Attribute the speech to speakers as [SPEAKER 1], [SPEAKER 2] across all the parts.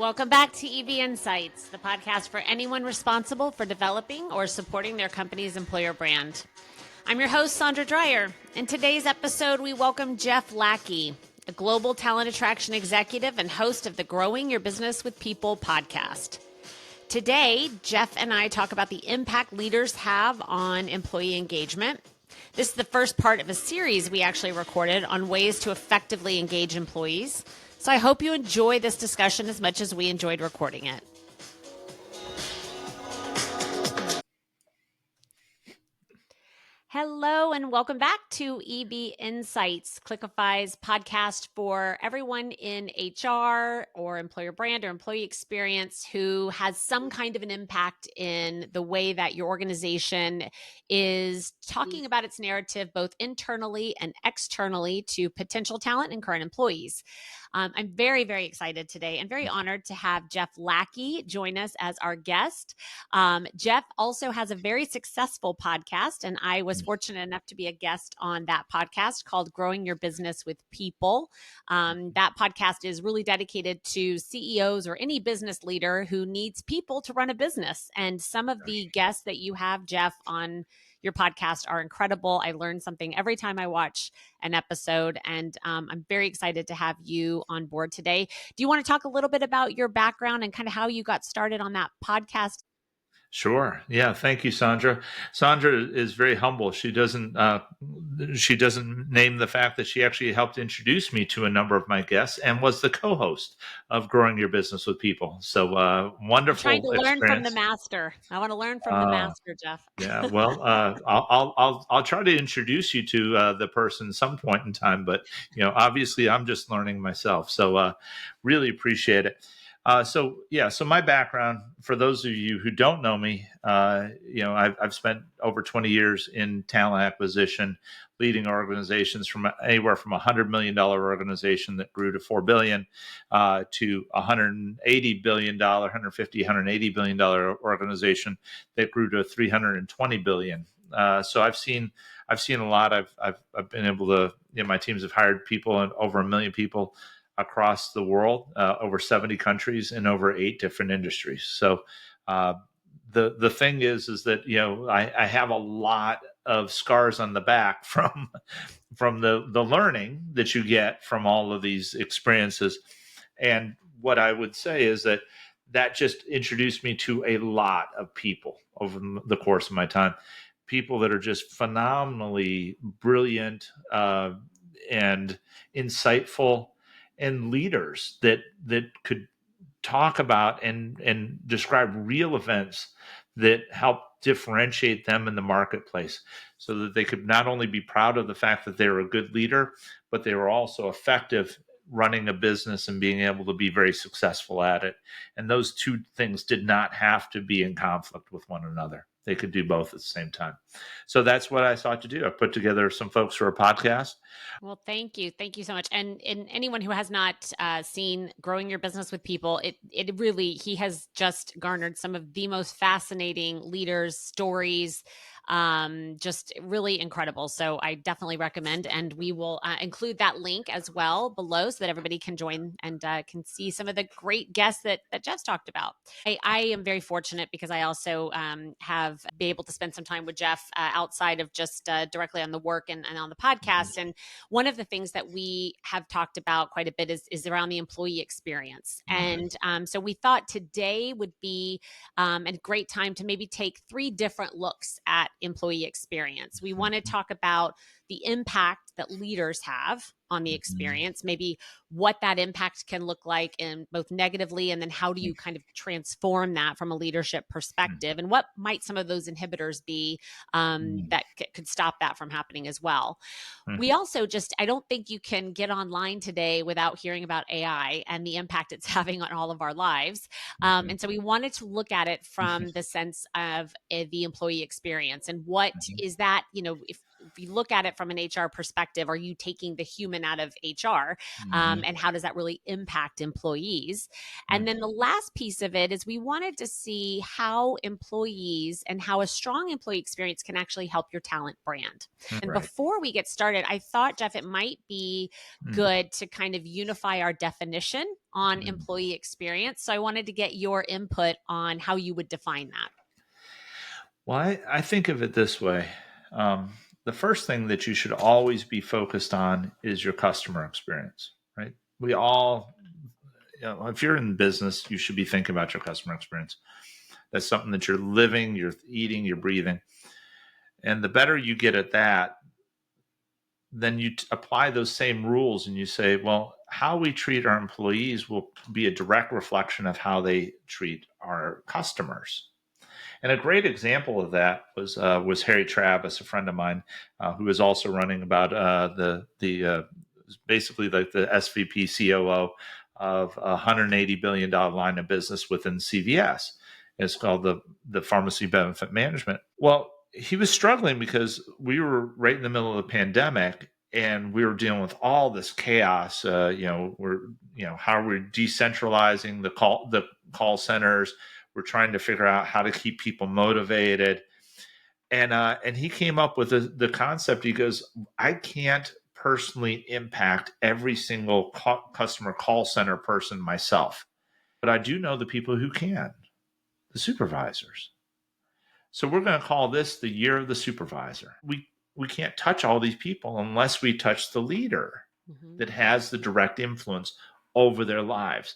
[SPEAKER 1] Welcome back to EB Insights, the podcast for anyone responsible for developing or supporting their company's employer brand. I'm your host, Sondra Dryer. In today's episode, we welcome Jeff Lackey, a global talent attraction executive and host of the Growing Your Business with People podcast. Today, Jeff and I talk about the impact leaders have on employee engagement. This is the first part of a series we actually recorded on ways to effectively engage employees. So I hope you enjoy this discussion as much as we enjoyed recording it. Hello and welcome back to EB Insights, Clickify's podcast for everyone in HR or employer brand or employee experience who has some kind of an impact in the way that your organization is talking about its narrative, both internally and externally to potential talent and current employees. I'm very, very excited today and very honored to have Jeff Lackey join us as our guest. Jeff also has a very successful podcast, and I was fortunate enough to be a guest on that podcast called Growing Your Business with People. That podcast is really dedicated to CEOs or any business leader who needs people to run a business. And some of the guests that you have, Jeff, on your podcast are incredible. I learn something every time I watch an episode, and I'm very excited to have you on board today. Do you want to talk a little bit about your background and kind of how you got started on that podcast?
[SPEAKER 2] Sure. Yeah. Thank you, Sondra. Sondra is very humble. She doesn't name the fact that she actually helped introduce me to a number of my guests and was the co-host of Growing Your Business with People. So wonderful.
[SPEAKER 1] I'm trying to learn from the master. I want to learn from the master, Jeff.
[SPEAKER 2] Yeah. Well, I'll try to introduce you to the person some point in time, but obviously I'm just learning myself. So really appreciate it. So my background, for those of you who don't know me, I've spent over 20 years in talent acquisition, leading organizations from anywhere from $100 million organization that grew to $4 billion to $180 billion, $180 billion organization that grew to $320 billion. So I've seen a lot. I've been able to, my teams have hired people, and over 1 million people across the world, over 70 countries in over 8 different industries. So the thing is that I have a lot of scars on the back from the learning that you get from all of these experiences. And what I would say is that just introduced me to a lot of people over the course of my time. People that are just phenomenally brilliant and insightful, and leaders that could talk about and describe real events that help differentiate them in the marketplace, so that they could not only be proud of the fact that they were a good leader, but they were also effective running a business and being able to be very successful at it. And those two things did not have to be in conflict with one another. They could do both at the same time. So that's what I sought to do. I put together some folks for a podcast.
[SPEAKER 1] Well, thank you. Thank you so much. And anyone who has not seen Growing Your Business with People, it really, he has just garnered some of the most fascinating leaders' stories, just really incredible. So I definitely recommend, and we will include that link as well below so that everybody can join and can see some of the great guests that Jeff's talked about. I am very fortunate because I also have been able to spend some time with Jeff outside of just directly on the work and on the podcast. And one of the things that we have talked about quite a bit is around the employee experience. And so we thought today would be a great time to maybe take 3 different looks at employee experience. We want to talk about the impact that leaders have on the experience, maybe what that impact can look like in both negatively, and then how do you kind of transform that from a leadership perspective, and what might some of those inhibitors be that could stop that from happening as well. We also I don't think you can get online today without hearing about AI and the impact it's having on all of our lives. And so we wanted to look at it from the sense of the employee experience, and what is that, if you look at it from an HR perspective, are you taking the human out of HR?
[SPEAKER 2] Hmm.
[SPEAKER 1] And how does that really impact employees?
[SPEAKER 2] Yeah.
[SPEAKER 1] And then the last piece of it is we wanted to see how employees and how a strong employee experience can actually help your talent brand. And
[SPEAKER 2] Right.
[SPEAKER 1] before we get started, I thought, Jeff, it might be
[SPEAKER 2] Mm.
[SPEAKER 1] good to kind of unify our definition on
[SPEAKER 2] Mm.
[SPEAKER 1] employee experience. So I wanted to get your input on how you would define that.
[SPEAKER 2] Well, I think of it this way. Um, the first thing that you should always be focused on is your customer experience, right? We all, if you're in business, you should be thinking about your customer experience. That's something that you're living, you're eating, you're breathing. And the better you get at that, then you apply those same rules and you say, well, how we treat our employees will be a direct reflection of how they treat our customers. And a great example of that was Harry Travis, a friend of mine, who is also running about the basically like the SVP COO of a $180 billion line of business within CVS. It's called the Pharmacy Benefit Management. Well, he was struggling because we were right in the middle of the pandemic, and we were dealing with all this chaos. How are we decentralizing the call centers? We're trying to figure out how to keep people motivated. And he came up with the concept. He goes, I can't personally impact every single customer call center person myself, but I do know the people who can, the supervisors. So we're going to call this the year of the supervisor. We can't touch all these people unless we touch the leader
[SPEAKER 1] Mm-hmm.
[SPEAKER 2] that has the direct influence over their lives.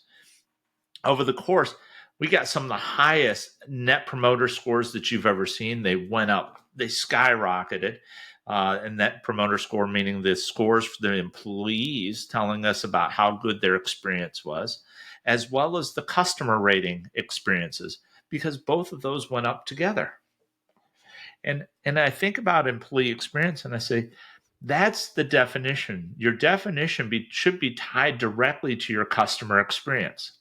[SPEAKER 2] Over the course, we got some of the highest net promoter scores that you've ever seen. They went up, they skyrocketed. And net promoter score, meaning the scores for the employees telling us about how good their experience was, as well as the customer rating experiences, because both of those went up together. And I think about employee experience and I say, that's the definition. Your definition should be tied directly to your customer experience.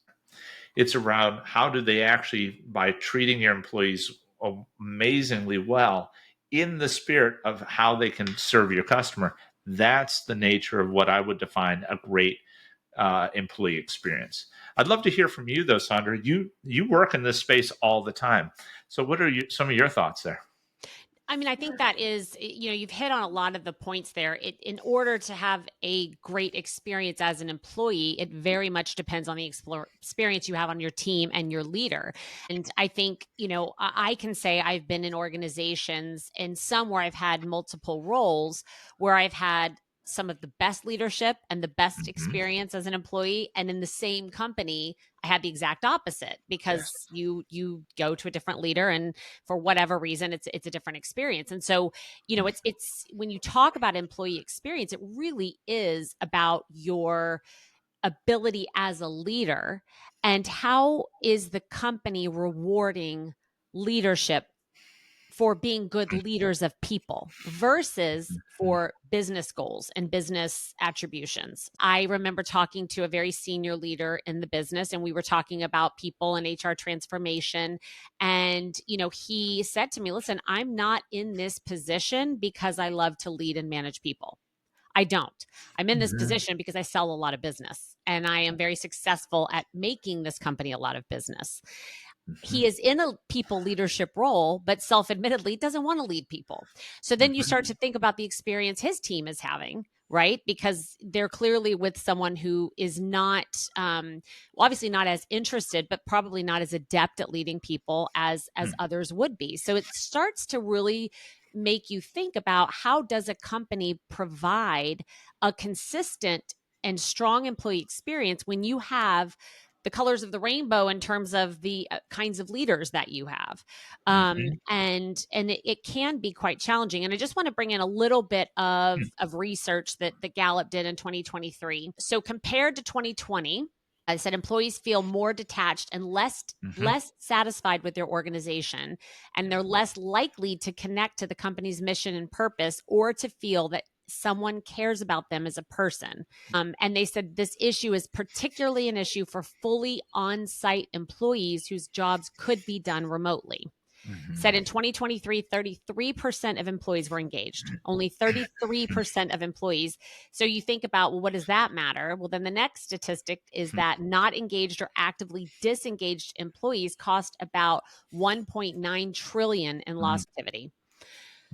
[SPEAKER 2] It's around how do they actually, by treating your employees amazingly well in the spirit of how they can serve your customer. That's the nature of what I would define a great employee experience. I'd love to hear from you, though, Sondra. You work in this space all the time. So, what are some of your thoughts there?
[SPEAKER 1] I mean, I think that is, you've hit on a lot of the points there. In order to have a great experience as an employee, it very much depends on the experience you have on your team and your leader. And I think, I can say I've been in organizations and some where I've had multiple roles where I've had some of the best leadership and the best
[SPEAKER 2] Mm-hmm.
[SPEAKER 1] experience as an employee. And in the same company, I had the exact opposite
[SPEAKER 2] Yes.
[SPEAKER 1] because you go to a different leader and for whatever reason it's a different experience. And so it's when you talk about employee experience, it really is about your ability as a leader and how is the company rewarding leadership for being good leaders of people versus for business goals and business attributions. I remember talking to a very senior leader in the business, and we were talking about people and HR transformation. And, he said to me, listen, I'm not in this position because I love to lead and manage people. I don't. I'm in this
[SPEAKER 2] Mm-hmm.
[SPEAKER 1] position because I sell a lot of business and I am very successful at making this company a lot of business.
[SPEAKER 2] Mm-hmm.
[SPEAKER 1] He is in a people leadership role, but self admittedly doesn't want to lead people. So then you
[SPEAKER 2] Mm-hmm.
[SPEAKER 1] start to think about the experience his team is having, right? Because they're clearly with someone who is not, obviously not as interested, but probably not as adept at leading people as others would be. So it starts to really make you think about how does a company provide a consistent and strong employee experience when you have the colors of the rainbow in terms of the kinds of leaders that you have,
[SPEAKER 2] Mm-hmm.
[SPEAKER 1] and it can be quite challenging. And I just want to bring in a little bit of research that Gallup did in 2023. So compared to 2020, I said employees feel more detached and
[SPEAKER 2] Mm-hmm.
[SPEAKER 1] less satisfied with their organization, and they're less likely to connect to the company's mission and purpose or to feel that someone cares about them as a person. And they said this issue is particularly an issue for fully on site employees whose jobs could be done remotely.
[SPEAKER 2] Mhm.
[SPEAKER 1] said in 2023, 33% of employees were engaged, only 33% of employees. So you think about, well, what does that matter? Well, then the next statistic is that not engaged or actively disengaged employees cost about 1.9 trillion in
[SPEAKER 2] Mhm.
[SPEAKER 1] lost activity.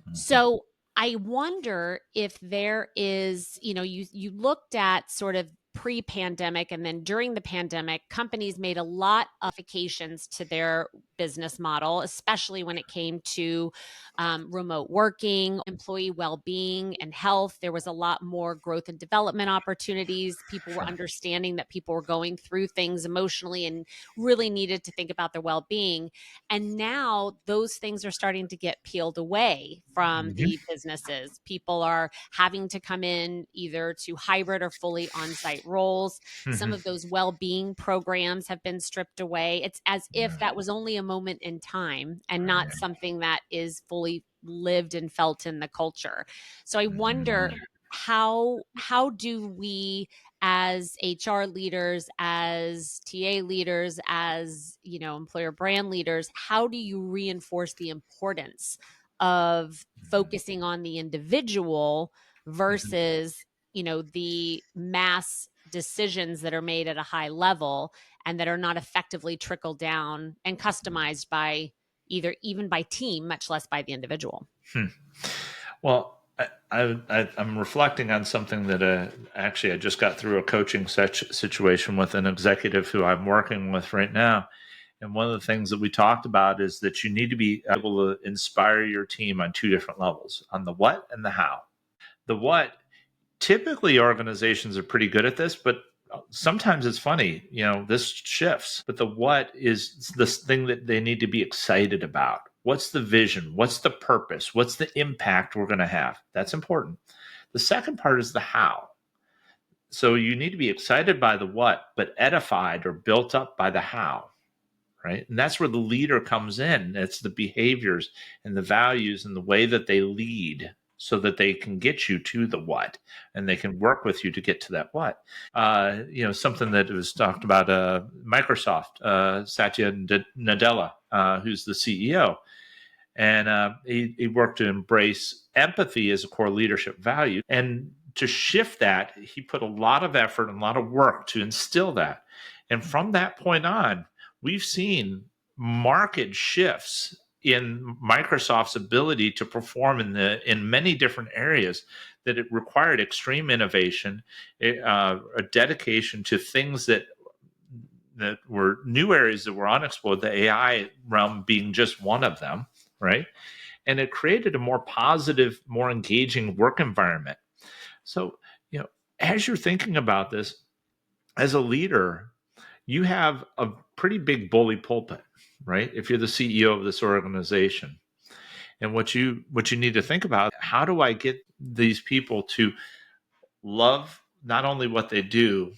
[SPEAKER 2] Mhm.
[SPEAKER 1] So I wonder if there is, you looked at sort of pre-pandemic and then during the pandemic, companies made a lot of modifications to their business model, especially when it came to remote working, employee well-being, and health. There was a lot more growth and development opportunities. People were
[SPEAKER 2] Sure.
[SPEAKER 1] understanding that people were going through things emotionally and really needed to think about their well-being. And now those things are starting to get peeled away from
[SPEAKER 2] Mhm.
[SPEAKER 1] the businesses. People are having to come in either to hybrid or fully on site roles. Some
[SPEAKER 2] Mhm.
[SPEAKER 1] of those well being programs have been stripped away. It's as if
[SPEAKER 2] Yeah.
[SPEAKER 1] that was only a moment in time and not
[SPEAKER 2] Right.
[SPEAKER 1] something that is fully lived and felt in the culture. So I wonder,
[SPEAKER 2] Mhm.
[SPEAKER 1] how do we, as HR leaders, as TA leaders, as employer brand leaders, how do you reinforce the importance of focusing on the individual
[SPEAKER 2] Mhm.
[SPEAKER 1] versus the mass decisions that are made at a high level and that are not effectively trickled down and customized by either even by team, much less by the individual?
[SPEAKER 2] Hmm. Well, I'm reflecting on something that actually I just got through a coaching situation with an executive who I'm working with right now. And one of the things that we talked about is that you need to be able to inspire your team on two different levels, on the what and the how. The what, typically organizations are pretty good at this, but sometimes it's funny, this shifts. But the what is this thing that they need to be excited about. What's the vision? What's the purpose? What's the impact we're going to have? That's important. The second part is the how. So you need to be excited by the what, but edified or built up by the how, right? And that's where the leader comes in. It's the behaviors and the values and the way that they lead so that they can get you to the what and they can work with you to get to that what. Something that was talked about, Microsoft, Satya Nadella, who's the CEO. And he worked to embrace empathy as a core leadership value. And to shift that, he put a lot of effort and a lot of work to instill that. And from that point on, we've seen market shifts in Microsoft's ability to perform in many different areas that it required extreme innovation, a dedication to things that were new areas that were unexplored, the AI realm being just one of them, right? And it created a more positive, more engaging work environment. So, as you're thinking about this, as a leader, you have a pretty big bully pulpit, right? If you're the CEO of this organization. And what you need to think about, how do I get these people to love not only what they do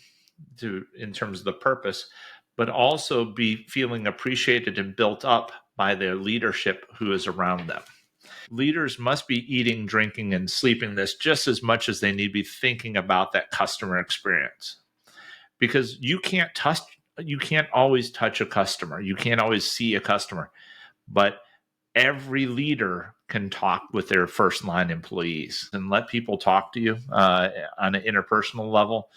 [SPEAKER 2] in terms of the purpose, but also be feeling appreciated and built up by their leadership who is around them. Leaders must be eating, drinking, and sleeping this just as much as they need to be thinking about that customer experience. Because you can't always touch a customer. You can't always see a customer, but every leader can talk with their first line employees and let people talk to you on an interpersonal level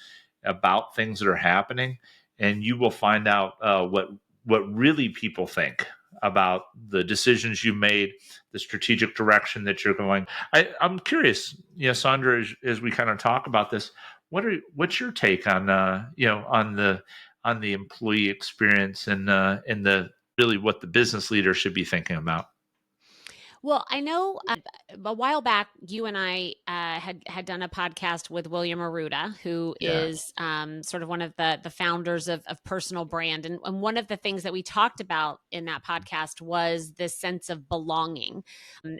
[SPEAKER 2] about things that are happening, and you will find out what really people think about the decisions you made, the strategic direction that you're going. I'm curious, Sondra, as we kind of talk about this, what's your take on on the employee experience and the really what the business leader should be thinking about?
[SPEAKER 1] Well, I know a while back, you and I had done a podcast with William Aruda, who
[SPEAKER 2] Yeah.
[SPEAKER 1] is sort of one of the founders of personal brand, and one of the things that we talked about in that podcast was this sense of belonging,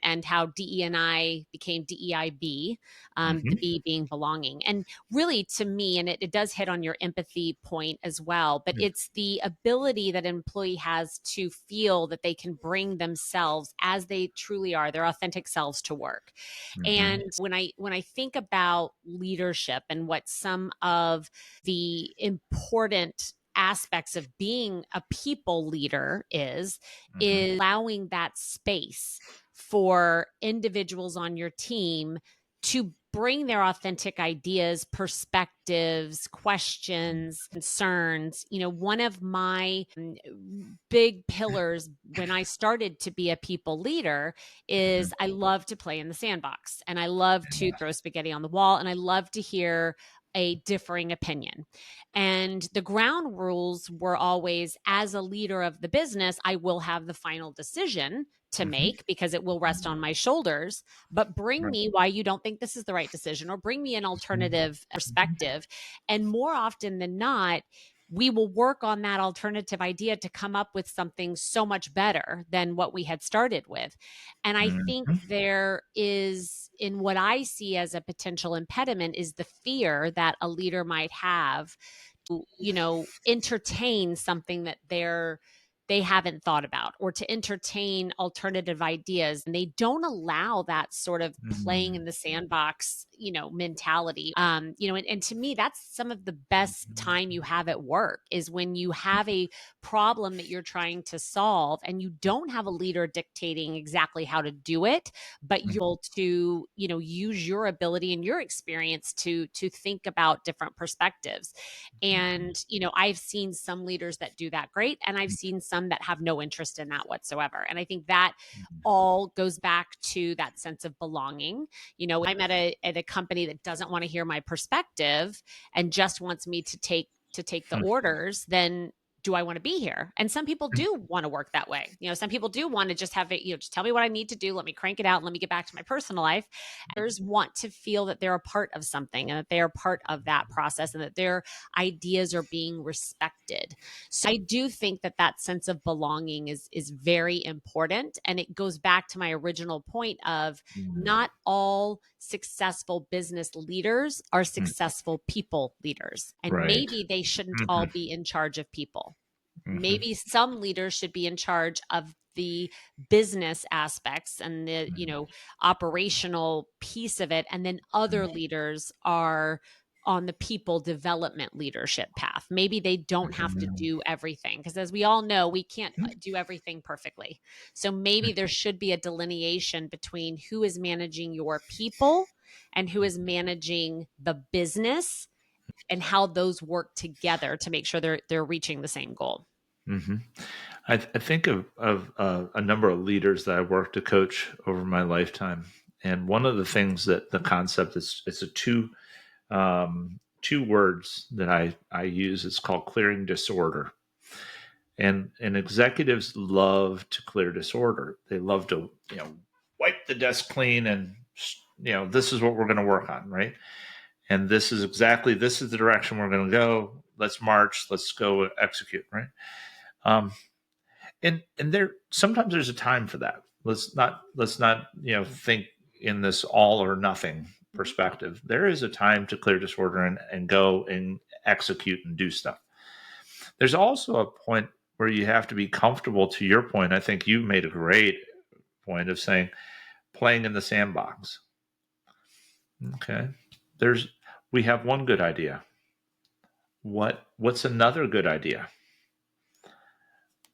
[SPEAKER 1] and how DE and I became DEIB, the
[SPEAKER 2] Hmm.
[SPEAKER 1] B being belonging, and really to me, and it does hit on your empathy point as well, but it's the ability that an employee has to feel that they can bring themselves as they truly are, their authentic selves, to work.
[SPEAKER 2] Hmm.
[SPEAKER 1] And when I think about leadership and what some of the important aspects of being a people leader
[SPEAKER 2] Mhm.
[SPEAKER 1] is allowing that space for individuals on your team to bring their authentic ideas, perspectives, questions, concerns. One of my big pillars when I started to be a people leader
[SPEAKER 2] Mhm.
[SPEAKER 1] is I love to play in the sandbox, and I love to throw spaghetti on the wall, and I love to hear a differing opinion. And the ground rules were always, as a leader of the business, I will have the final decision to
[SPEAKER 2] Mhm.
[SPEAKER 1] make because it will rest on my shoulders. But bring
[SPEAKER 2] Right.
[SPEAKER 1] me why you don't think this is the right decision, or bring me an alternative perspective. And more often than not, we will work on that alternative idea to come up with something so much better than what we had started with. And I think
[SPEAKER 2] Mhm.
[SPEAKER 1] there is, in what I see as a potential impediment, is the fear that a leader might have to, entertain something that they haven't thought about, or to entertain alternative ideas, and they don't allow that sort of playing
[SPEAKER 2] Mhm.
[SPEAKER 1] in the sandbox mentality. And to me, that's some of the best time you have at work, is when you have a problem that you're trying to solve and you don't have a leader dictating exactly how to do it, but
[SPEAKER 2] Mhm.
[SPEAKER 1] you're able to use your ability and your experience to think about different perspectives. And I've seen some leaders that do that great, and I've seen some that have no interest in that whatsoever. And I think that all goes back to that sense of belonging. I'm at a company that doesn't want to hear my perspective and just wants me to take the orders, then do I want to be here? And some people do want to work that way. Some people do want to just have it, just tell me what I need to do. Let me crank it out. And let me get back to my personal life. Others want to feel that they're a part of something, and that they are part of that process, and that their ideas are being respected. So I do think that that sense of belonging is very important. And it goes back to my original point of,
[SPEAKER 2] Mhm.
[SPEAKER 1] not all successful business leaders are
[SPEAKER 2] Mhm.
[SPEAKER 1] successful people leaders. And
[SPEAKER 2] Right.
[SPEAKER 1] maybe they shouldn't all
[SPEAKER 2] Mhm.
[SPEAKER 1] be in charge of people.
[SPEAKER 2] Mhm.
[SPEAKER 1] Maybe some leaders should be in charge of the business aspects and the operational piece of it, and then other leaders are on the people development leadership path. Maybe they don't have to
[SPEAKER 2] Mhm.
[SPEAKER 1] do everything, because as we all know, we can't do everything perfectly. So maybe there should be a delineation between who is managing your people and who is managing the business, and how those work together to make sure they're reaching the same goal.
[SPEAKER 2] Mhm. I think of a number of leaders that I worked to coach over my lifetime, and one of the things that the concept is, it's a two words that I use. It's called clearing disorder, and executives love to clear disorder. They love to wipe the desk clean, and this is what we're going to work on, right? And this is the direction we're going to go. Let's march. Let's go execute, right? Um, and there sometimes there's a time for that. Let's not think in this all or nothing
[SPEAKER 1] Mhm.
[SPEAKER 2] perspective. There is a time to clear disorder and go and execute and do stuff. There's also a point where you have to be comfortable. To your point, I think you made a great point of saying playing in the sandbox. Okay, there's we have one good idea. What's another good idea?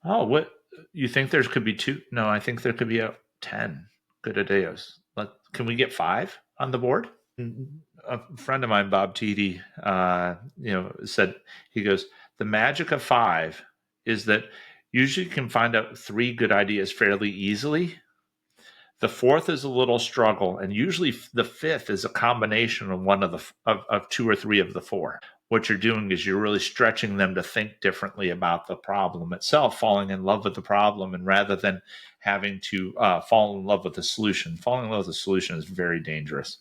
[SPEAKER 2] Oh, what you think there could be two? No, I think there could be 10 good ideas. Can we get five on the board? A friend of mine, Bob Teedy, said, he goes, the magic of five is that usually you can find out three good ideas fairly easily. The fourth is a little struggle, and usually the fifth is a combination of one of of two or three of the four. What you're doing is you're really stretching them to think differently about the problem itself, falling in love with the problem, and rather than having to fall in love with the solution. Falling in love with the solution is very dangerous.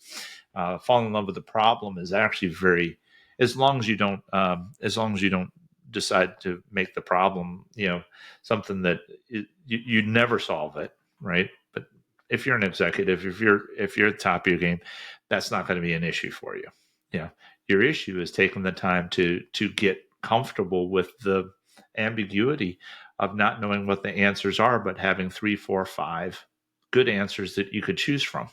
[SPEAKER 2] Falling in love with the problem is actually very, as long as you don't decide to make the problem, something that you never solve it, right? But if you're an executive, if you're at the top of your game, that's not going to be an issue for you. Yeah, your issue is taking the time to get comfortable with the ambiguity of not knowing what the answers are, but having three, four, five good answers that you could choose from.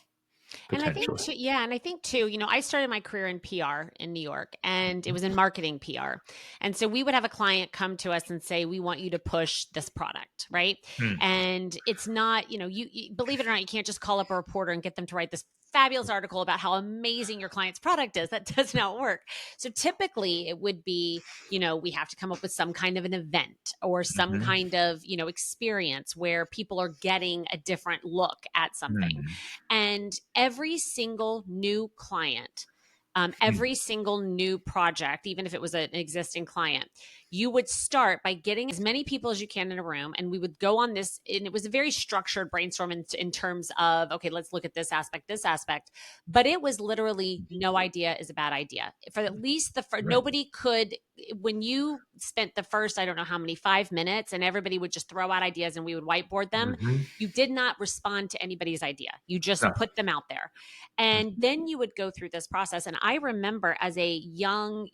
[SPEAKER 1] And I think
[SPEAKER 2] potentially.
[SPEAKER 1] too, yeah, and I think too, I started my career in PR in New York, and it was in marketing PR. And so we would have a client come to us and say, "We want you to push this product," right?
[SPEAKER 2] Mm,
[SPEAKER 1] And it's not, you believe it or not, you can't just call up a reporter and get them to write this fabulous article about how amazing your client's product is. That does not work. So typically it would be, we have to come up with some kind of an event or some
[SPEAKER 2] mhm,
[SPEAKER 1] kind of, experience where people are getting a different look at something.
[SPEAKER 2] mm,
[SPEAKER 1] And every single new client,
[SPEAKER 2] mm,
[SPEAKER 1] every single new project, even if it was an existing client, you would start by getting as many people as you can in a room. And we would go on this, and it was a very structured brainstorm in terms of, okay, let's look at this aspect, this aspect. But it was literally no idea is a bad idea. For at least
[SPEAKER 2] right.
[SPEAKER 1] nobody could, when you spent the first, I don't know how many, 5 minutes, and everybody would just throw out ideas and we would whiteboard them,
[SPEAKER 2] Mhm.
[SPEAKER 1] you did not respond to anybody's idea. You just
[SPEAKER 2] No.
[SPEAKER 1] put them out there. And then you would go through this process. And I remember as a young,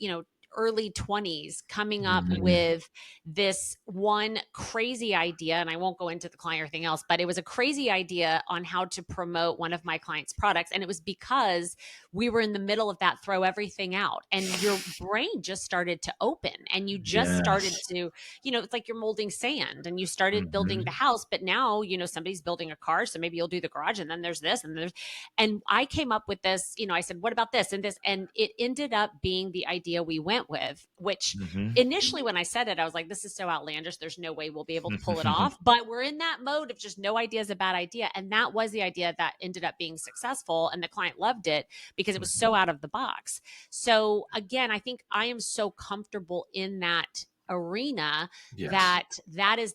[SPEAKER 1] early 20s coming up
[SPEAKER 2] Mhm.
[SPEAKER 1] with this one crazy idea, and I won't go into the client or anything else, but it was a crazy idea on how to promote one of my clients' products. And it was because we were in the middle of that throw everything out, and your brain just started to open, and you just started
[SPEAKER 2] Yes.
[SPEAKER 1] to, it's like you're molding sand, and you started building the
[SPEAKER 2] Mhm.
[SPEAKER 1] house. But now, somebody's building a car, so maybe you'll do the garage, and then there's this and there's, and I came up with this, I said, what about this and this? And it ended up being the idea we went with, which
[SPEAKER 2] Mhm.
[SPEAKER 1] initially when I said it, I was like, this is so outlandish. There's no way we'll be able to pull it off. But we're in that mode of just no idea is a bad idea. And that was the idea that ended up being successful. And the client loved it because it was so out of the box. So again, I think I am so comfortable in that arena
[SPEAKER 2] Yes.
[SPEAKER 1] that is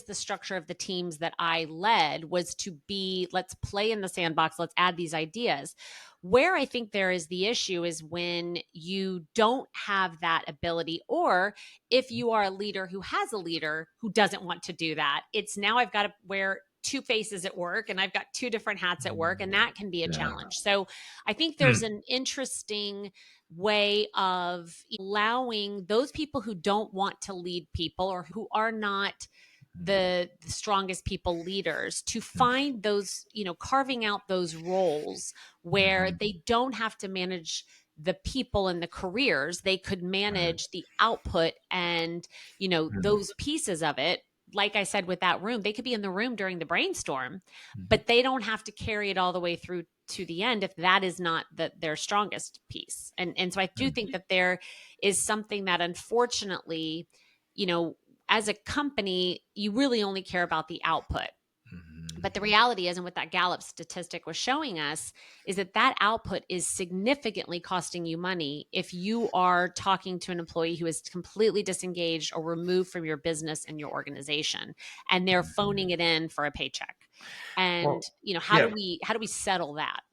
[SPEAKER 1] the structure of the teams that I led, was to be, let's play in the sandbox, let's add these ideas. Where I think there is the issue is when you don't have that ability, or if you are a leader who has a leader who doesn't want to do that. It's now I've got to wear two faces at work, and I've got two different hats at work, and that can be a
[SPEAKER 2] Yeah.
[SPEAKER 1] challenge. So I think there's
[SPEAKER 2] Mm.
[SPEAKER 1] an interesting way of allowing those people who don't want to lead people, or who are not the strongest people leaders, to find those, carving out those roles where
[SPEAKER 2] Mhm.
[SPEAKER 1] they don't have to manage the people and the careers. They could
[SPEAKER 2] Right.
[SPEAKER 1] manage the output and,
[SPEAKER 2] Mm.
[SPEAKER 1] those pieces of it. Like I said, with that room, they could be in the room during the brainstorm,
[SPEAKER 2] Mhm.
[SPEAKER 1] but they don't have to carry it all the way through to the end if that is not their strongest piece. And so I do think
[SPEAKER 2] Mm.
[SPEAKER 1] that there is something that, unfortunately, you know as a company, you really only care about the output.
[SPEAKER 2] Mhm.
[SPEAKER 1] But the reality is, and what that Gallup statistic was showing us, is that output is significantly costing you money if you are talking to an employee who is completely disengaged or removed from your business and your organization, and they're phoning
[SPEAKER 2] Mhm.
[SPEAKER 1] it in for a paycheck. And
[SPEAKER 2] Well,
[SPEAKER 1] how do
[SPEAKER 2] yeah.
[SPEAKER 1] we settle that?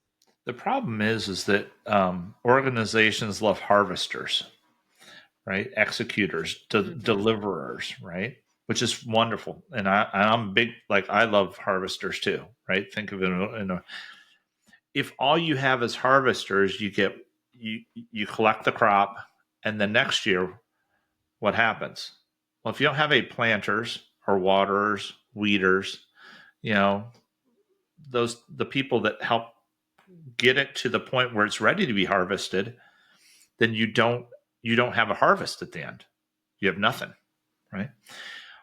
[SPEAKER 2] The problem is that organizations love harvesters, right? Executors,
[SPEAKER 1] Hmm.
[SPEAKER 2] deliverers, right? Which is wonderful, and I'm big. Like I love harvesters too, right? Think of it if all you have is harvesters, you collect the crop, and the next year, what happens? Well, if you don't have any planters or waterers, weeders, you know, the people that help get it to the point where it's ready to be harvested, then you don't have a harvest at the end. You have nothing, right?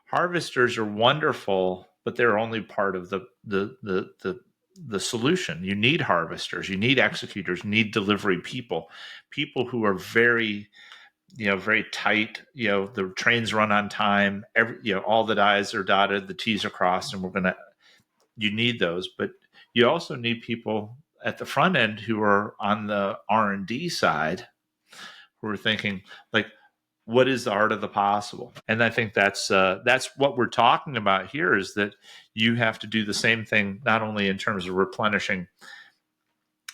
[SPEAKER 2] Harvesters are wonderful, but they're only part of the solution. You need harvesters, you need executors, you need delivery people, people who are very tight. The trains run on time. All the I's are dotted, the T's are crossed, and you need those. But you also need people at the front end who are on the R&D side, who are thinking like, what is the art of the possible? And I think that's what we're talking about here, is that you have to do the same thing, not only in terms of replenishing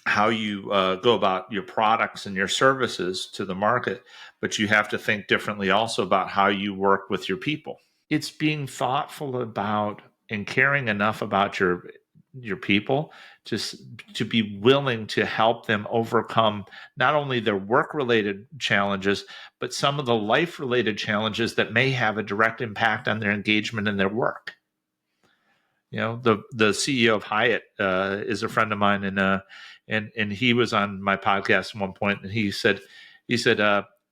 [SPEAKER 2] how you go about your products and your services to the market, but you have to think differently also about how you work with your people. It's being thoughtful about and caring enough about your people, just to be willing to help them overcome not only their work related challenges, but some of the life related challenges that may have a direct impact on their engagement in their work. The CEO of Hyatt is a friend of mine, and and he was on my podcast at one point, and he said,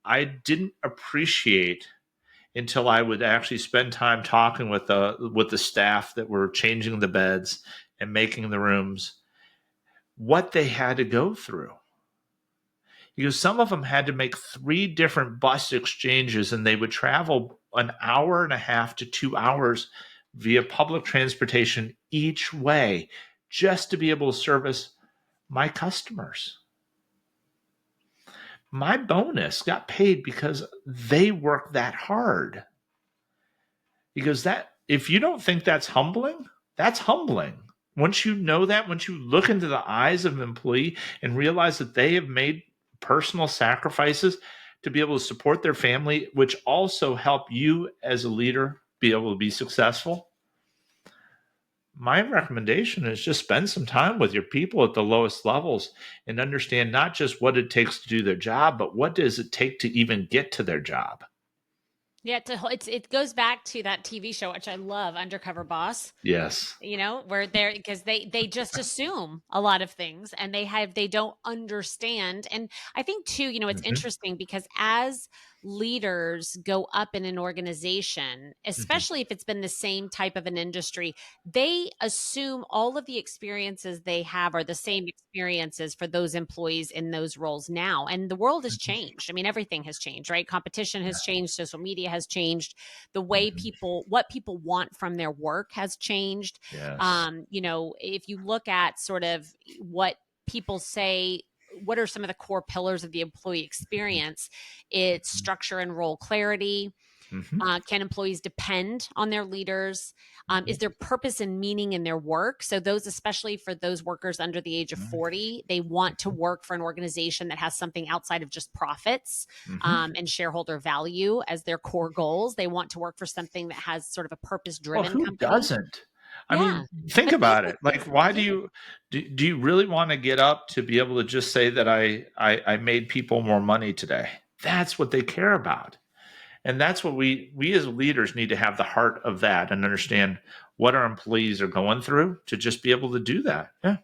[SPEAKER 2] I didn't appreciate until I would actually spend time talking with the staff that were changing the beds and making the rooms, what they had to go through. Because some of them had to make 3 different bus exchanges, and they would travel an hour and a half to 2 hours via public transportation each way just to be able to service my customers. My bonus got paid because they worked that hard. Because that, if you don't think that's humbling, that's humbling. Once you know that, once you look into the eyes of an employee and realize that they have made personal sacrifices to be able to support their family, which also help you as a leader be able to be successful, my recommendation is just spend some time with your people at the lowest levels and understand not just what it takes to do their job, but what does it take to even get to their job.
[SPEAKER 1] Yeah, it goes back to that TV show, which I love, Undercover Boss.
[SPEAKER 2] Yes.
[SPEAKER 1] Where they're, because they just assume a lot of things, and they don't understand. And I think too, it's
[SPEAKER 2] Mm-hmm.
[SPEAKER 1] interesting because as leaders go up in an organization,
[SPEAKER 2] Mm-hmm.
[SPEAKER 1] especially if it's been the same type of an industry, they assume all of the experiences they have are the same experiences for those employees in those roles now. And the world has
[SPEAKER 2] Mm-hmm.
[SPEAKER 1] changed. I mean, everything has changed, right? Competition has changed, social media has changed, the way
[SPEAKER 2] Mm-hmm.
[SPEAKER 1] what people want from their work has changed.
[SPEAKER 2] Yes.
[SPEAKER 1] If you look at sort of what people say, what are some of the core pillars of the employee experience? It's structure and role clarity.
[SPEAKER 2] Mm-hmm.
[SPEAKER 1] Can employees depend on their leaders?
[SPEAKER 2] Mm-hmm.
[SPEAKER 1] Is there purpose and meaning in their work? So those, especially for those workers under the age of 40, they want to work for an organization that has something outside of just profits,
[SPEAKER 2] Mm-hmm.
[SPEAKER 1] and shareholder value as their core goals. They want to work for something that has sort of a
[SPEAKER 2] Well,
[SPEAKER 1] purpose-driven
[SPEAKER 2] who
[SPEAKER 1] company.
[SPEAKER 2] doesn't? I
[SPEAKER 1] Yeah,
[SPEAKER 2] mean, think
[SPEAKER 1] but
[SPEAKER 2] about it. Like, why
[SPEAKER 1] yeah.
[SPEAKER 2] do you really want to get up to be able to just say that I made people more money today? That's what they care about. And that's what we as leaders need to have the heart of that and understand what our employees are going through to just be able to do that. Yeah.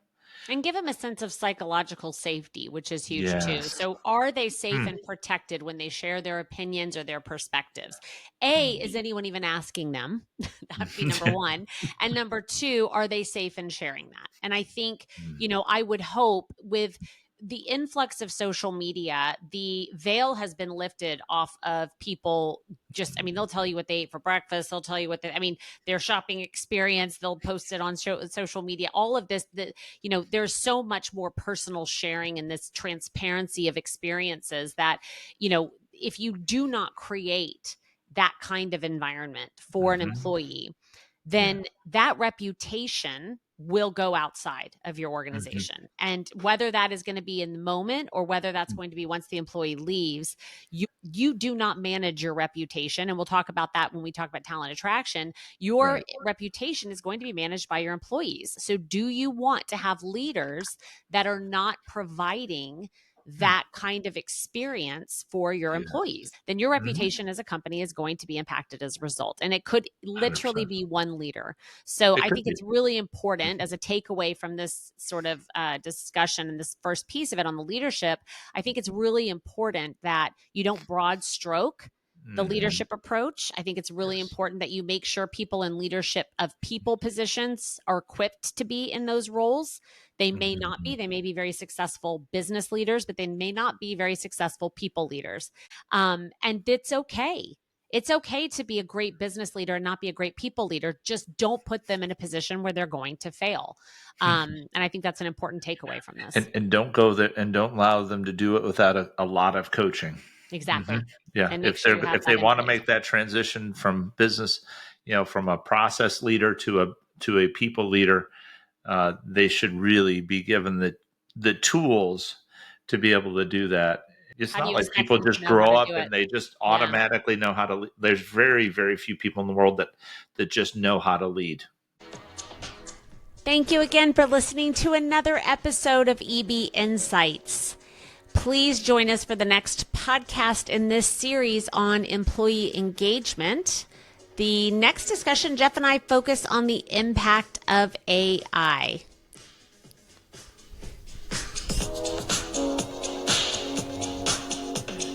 [SPEAKER 1] And give them a sense of psychological safety, which is huge too.
[SPEAKER 2] Yes.
[SPEAKER 1] So, are they safe
[SPEAKER 2] Hmm.
[SPEAKER 1] and protected when they share their opinions or their perspectives? A,
[SPEAKER 2] Hmm.
[SPEAKER 1] is anyone even asking them? That'd be number one. And number two, are they safe in sharing that? And I think, I would hope with the influx of social media, the veil has been lifted off of people. Just, I mean, they'll tell you what they ate for breakfast. They'll tell you their shopping experience. They'll post it on social media. All of this, there's so much more personal sharing and this transparency of experiences that, if you do not create that kind of environment for an
[SPEAKER 2] Hmm.
[SPEAKER 1] employee,
[SPEAKER 2] Yeah.
[SPEAKER 1] then that reputation will go outside of your
[SPEAKER 2] Hmm.
[SPEAKER 1] organization. And whether that is going to be in the moment or whether that's going to be once the employee leaves, you do not manage your reputation. And we'll talk about that when we talk about talent attraction. Your
[SPEAKER 2] Right.
[SPEAKER 1] reputation is going to be managed by your employees. So do you want to have leaders that are not providing
[SPEAKER 2] Hmm.
[SPEAKER 1] that kind of experience for your
[SPEAKER 2] Yeah.
[SPEAKER 1] employees? Then your
[SPEAKER 2] Hmm.
[SPEAKER 1] reputation as a company is going to be impacted as a result. And it could literally
[SPEAKER 2] 100%.
[SPEAKER 1] be one leader. So
[SPEAKER 2] It
[SPEAKER 1] I
[SPEAKER 2] could
[SPEAKER 1] think
[SPEAKER 2] be.
[SPEAKER 1] it's really important as a takeaway from this sort of discussion and this first piece of it on the leadership. I think it's really important that you don't broad stroke the
[SPEAKER 2] Hmm.
[SPEAKER 1] leadership approach. I think it's really
[SPEAKER 2] Yes.
[SPEAKER 1] important that you make sure people in leadership of people positions are equipped to be in those roles. They may not
[SPEAKER 2] Hmm.
[SPEAKER 1] be. They may be very successful business leaders, but they may not be very successful people leaders. And it's okay. It's okay to be a great business leader and not be a great people leader. Just don't put them in a position where they're going to fail. And I think that's an important takeaway from this.
[SPEAKER 2] And don't go there and don't allow them to do it without a lot of coaching. Hmm.
[SPEAKER 1] Exactly.
[SPEAKER 2] Yeah,
[SPEAKER 1] And make sure you have
[SPEAKER 2] if they
[SPEAKER 1] that in
[SPEAKER 2] want to
[SPEAKER 1] place.
[SPEAKER 2] make that transition from business, from a process leader to a people leader, they should really be given the tools to be able to do that. It's
[SPEAKER 1] How do
[SPEAKER 2] not
[SPEAKER 1] you
[SPEAKER 2] like
[SPEAKER 1] expect
[SPEAKER 2] people
[SPEAKER 1] them to
[SPEAKER 2] just
[SPEAKER 1] know how
[SPEAKER 2] grow
[SPEAKER 1] to
[SPEAKER 2] up
[SPEAKER 1] do it?
[SPEAKER 2] and they just
[SPEAKER 1] Yeah.
[SPEAKER 2] automatically know how to lead. There's very, very few people in the world that just know how to lead.
[SPEAKER 1] Thank you again for listening to another episode of EB Insights. Please join us for the next podcast in this series on employee engagement. The next discussion, Jeff and I focus on the impact of AI.